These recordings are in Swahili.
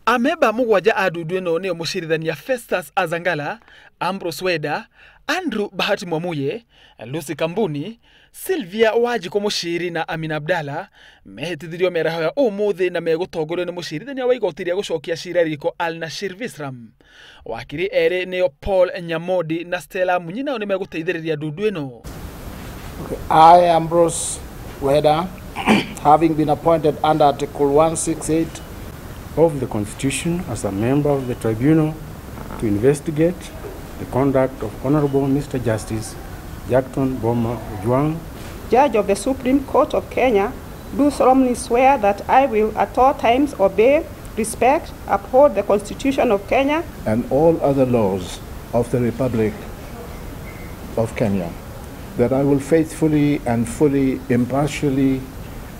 Ameba mugwaja adudu eno ne mushirithania Festus Azangala, Ambrose Weda, Andrew Bahati Mwamuye, Lucy Kambuni, Sylvia Wajiko mushiri na Amina Abdalla mehetithirio meraho ya umuthi na megutongorio ni mushirithania wa igoti ria gucokia cira riko Al-Nashir Visram. Wakiri ere neo Paul Nyamodi na Stella Munyina ni meguteithiriria dudu eno. I, Ambrose Weda, having been appointed under Article 168 of the Constitution as a member of the tribunal to investigate the conduct of Honorable Mr. Justice Jackton Boma Ojwang, Judge of the Supreme Court of Kenya, do solemnly swear that I will at all times obey, respect, uphold the Constitution of Kenya and all other laws of the Republic of Kenya, that I will faithfully and fully, impartially,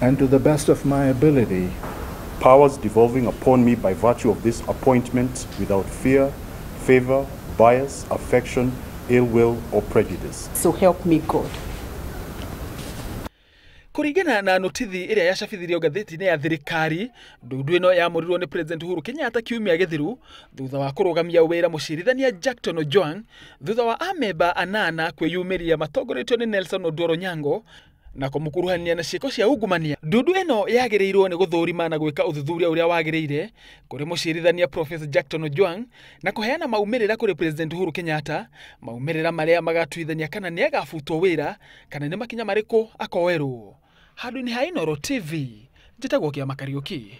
and to the best of my ability, powers devolving upon me by virtue of this appointment without fear, favor, bias, affection, ill will, or prejudice. So help me God. Kurigana na notithi iria yacabithirio gatheti-ini ya thirikari, ndudu ino yamurirwo ni President Uhuru Kenyatta kiumia githiru thutha wa kurugamia wira mucirithania Jackton Ojwang thutha wa amemba anana kwiyumiria matongoretio ni Nelson Oduor Onyango na kumukuruhania na ciiko cia ungumania. Ndudu ino yagirirwo ni guthurima na gwika uthuthuria uria wagirire kuri mucirithania Professor Jackton Ojwang na kuheana maumirira kuri President Uhuru Kenyatta, maumirira maria magatuithania kana ni agafutwo wira kana ni makinya mariku akowerwo. Hadu ni Hainoro TV, njitagwo Kiama Kariuki.